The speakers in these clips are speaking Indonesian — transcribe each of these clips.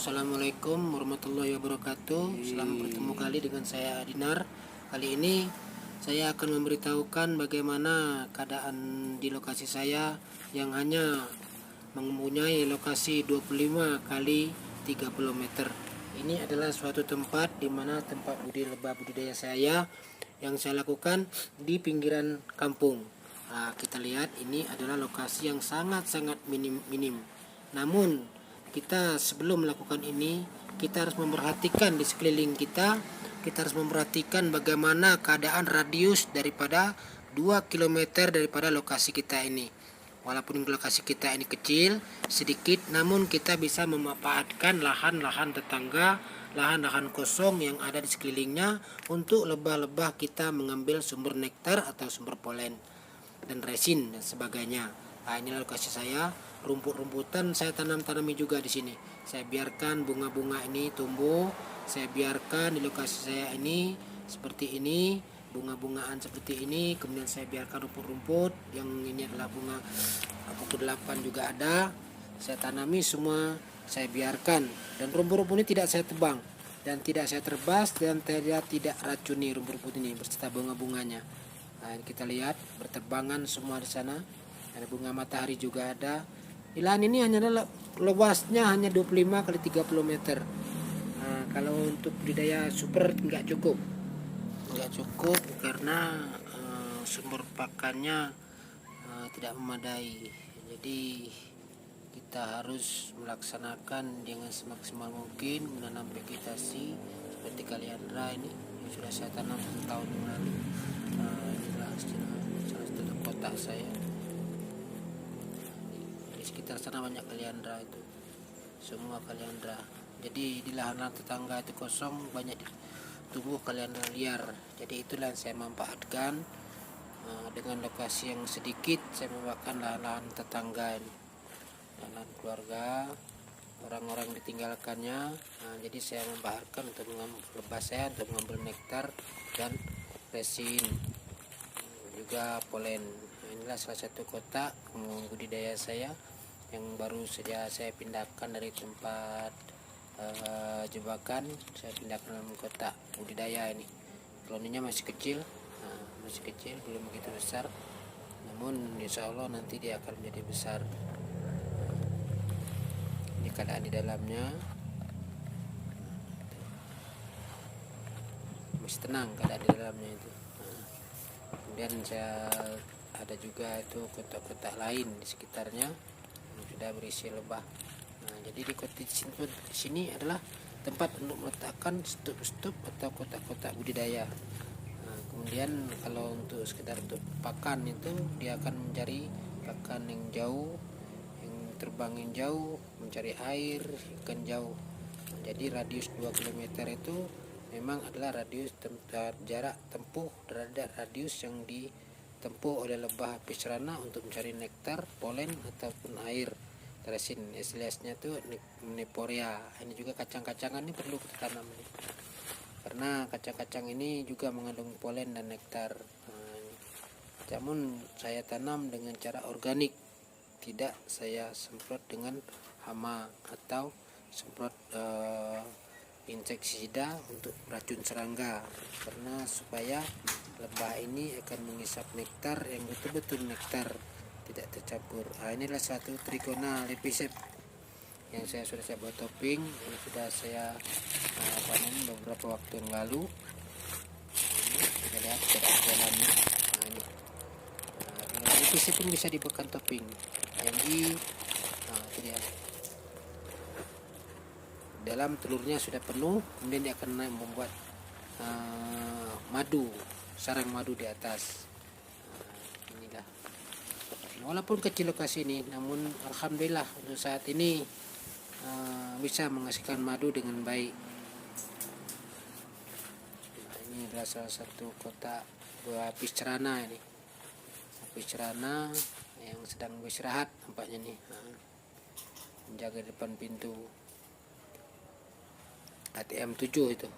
Assalamualaikum warahmatullahi wabarakatuh. Selamat bertemu kali dengan saya Dinar. Kali ini saya akan memberitahukan bagaimana keadaan di lokasi saya yang hanya mempunyai lokasi 25 kali 30 meter. Ini adalah suatu tempat di mana tempat lebah budidaya saya yang saya lakukan di pinggiran kampung. Kita lihat ini adalah lokasi yang sangat-sangat minim. Namun kita sebelum melakukan ini, kita harus memperhatikan di sekeliling kita. Kita harus memperhatikan bagaimana keadaan radius daripada 2 km daripada lokasi kita ini. Walaupun lokasi kita ini kecil, sedikit, namun kita bisa memanfaatkan lahan-lahan tetangga, lahan-lahan kosong yang ada di sekelilingnya untuk lebah-lebah kita mengambil sumber nektar atau sumber polen dan resin dan sebagainya. Inilah lokasi saya. Rumput-rumputan saya tanami juga di sini. Saya biarkan bunga-bunga ini tumbuh. Saya biarkan di lokasi saya ini seperti ini, bunga-bungaan seperti ini. Kemudian saya biarkan rumput-rumput yang ini adalah bunga pukul 8 juga ada. Saya tanami semua, saya biarkan. Dan rumput-rumput ini tidak saya tebang dan tidak saya terbas dan tidak racuni rumput-rumput ini berserta bunga-bunganya. Kita lihat berterbangan semua di sana. Ada bunga matahari juga ada. Di lahan ini hanya luasnya hanya 25 kali 30 meter. Kalau untuk budidaya super nggak cukup karena sumber pakannya tidak memadai. Jadi kita harus melaksanakan dengan semaksimal mungkin menanam vegetasi seperti kaliandra ini yang sudah saya tanam tahun yang lalu. Inilah salah satu kotak saya. Sekitar sana banyak kaliandra, itu semua kaliandra. Jadi di lahan-lahan tetangga itu kosong, banyak tumbuh kaliandra liar. Jadi itulah yang saya manfaatkan. Dengan lokasi yang sedikit saya memanfaatkan lahan-lahan tetangga ini, lahan keluarga, orang-orang ditinggalkannya. Jadi saya manfaatkan untuk mengambil lebah saya untuk mengambil nektar dan resin juga polen. Inilah salah satu kotak budidaya saya yang baru saja saya pindahkan dari tempat jebakan. Saya pindahkan dalam kotak budidaya ini. Koloninya masih kecil, belum begitu besar, namun insya Allah nanti dia akan menjadi besar. Ini keadaan di dalamnya, masih tenang keadaan di dalamnya itu. Kemudian saya ada juga itu kotak-kotak lain di sekitarnya yang sudah berisi lebah. Jadi di sini adalah tempat untuk meletakkan stup-stup atau kotak-kotak budidaya. Kemudian kalau untuk sekedar untuk pakan itu dia akan mencari pakan yang jauh, yang terbang yang jauh, mencari air ikan jauh. Jadi radius 2 km itu memang adalah radius jarak tempuh terhadap radius yang ditempuh oleh lebah pisrana untuk mencari nektar, polen ataupun air resin. Istilahnya itu Neporia. Ini juga kacang-kacangan ini perlu kita tanam ini, karena kacang-kacang ini juga mengandung polen dan nektar. Namun saya tanam dengan cara organik, tidak saya semprot dengan hama atau semprot insektisida untuk racun serangga, karena supaya lebah ini akan mengisap nektar yang betul-betul nektar, tidak tercampur. Inilah satu Trigona lepisep yang sudah saya buat topping, yang sudah saya panen beberapa waktu yang lalu. Kita lihat keadaan dalamnya. Ini lepisep pun bisa dibuatkan topping. Itu dia. Dalam telurnya sudah penuh, kemudian dia akan membuat madu, sarang madu di atas. Inilah. Walaupun kecil lokasi ini, namun alhamdulillah untuk saat ini bisa menghasilkan madu dengan baik. Ini adalah salah satu kotak buah piscerana ini. Piscerana yang sedang beristirahat nampaknya nih, menjaga depan pintu. ATM 7 itu.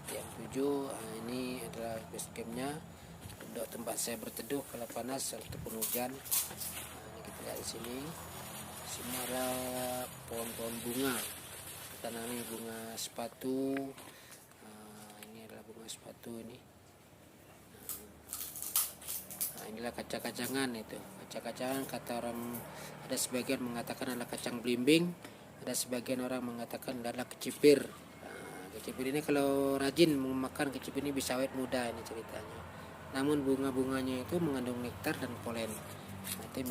ATM 7 ini adalah base campnya, untuk tempat saya berteduh kalau panas ataupun hujan. Ini kita lihat di sini. Sini ada pohon-pohon bunga dan ini bunga sepatu. Ini adalah bunga sepatu ini. Nah, inilah kacang-kacangan itu. Kacang-kacangan kata orang, ada sebagian mengatakan adalah kacang belimbing, ada sebagian orang mengatakan adalah kecipir. Kecipir ini kalau rajin memakan kecipir ini bisa awet muda ini ceritanya. Namun bunga-bunganya itu mengandung nektar dan polen. Nanti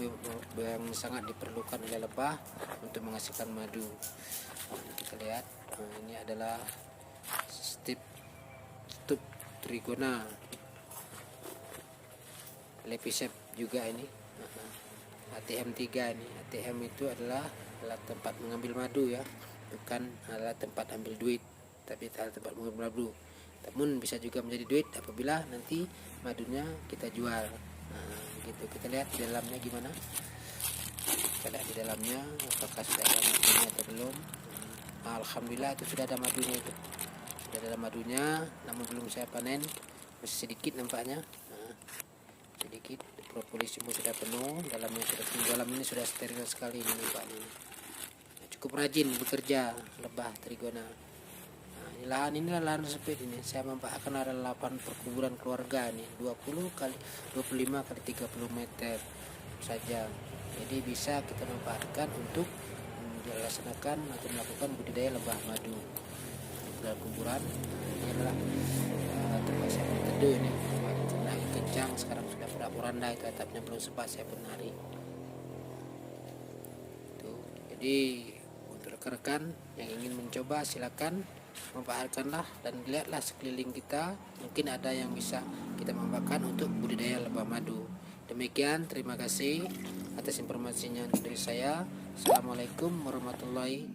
yang sangat diperlukan oleh lebah untuk menghasilkan madu. Kita lihat, ini adalah stup trigona, lepisep juga ini. ATM 3 ini. ATM itu adalah tempat mengambil madu ya, bukan adalah tempat ambil duit, tapi tempat mengambil madu. Namun bisa juga menjadi duit apabila nanti madunya kita jual. Gitu. Kita lihat di dalamnya gimana. Kita lihat di dalamnya apakah sudah ada madunya atau belum. Alhamdulillah itu sudah ada madunya itu. Sudah ada madunya, namun belum saya panen, masih sedikit nampaknya. Sedikit. Propolis semua sudah penuh, dalamnya sudah penuh. Dalam ini sudah steril sekali ini nampaknya. Cukup rajin bekerja lebah trigona. Inilah lahan sempit ini. Saya memanfaatkan ada 8 perkuburan keluarga nih, 20 kali 25 kali 30 meter saja. Jadi bisa kita manfaatkan untuk dilaksanakan atau melakukan budidaya lebah madu. Dalam kuburan ini adalah tempat saya berteduh ini. Lagi kencang, sekarang sudah porak-poranda itu atapnya, belum sempat saya benari. Tuh. Jadi untuk rekan-rekan yang ingin mencoba silakan manfaatkanlah dan lihatlah sekeliling kita, mungkin ada yang bisa kita manfaatkan untuk budidaya lebah madu. Demikian, terima kasih atas informasinya dari saya. Assalamualaikum warahmatullahi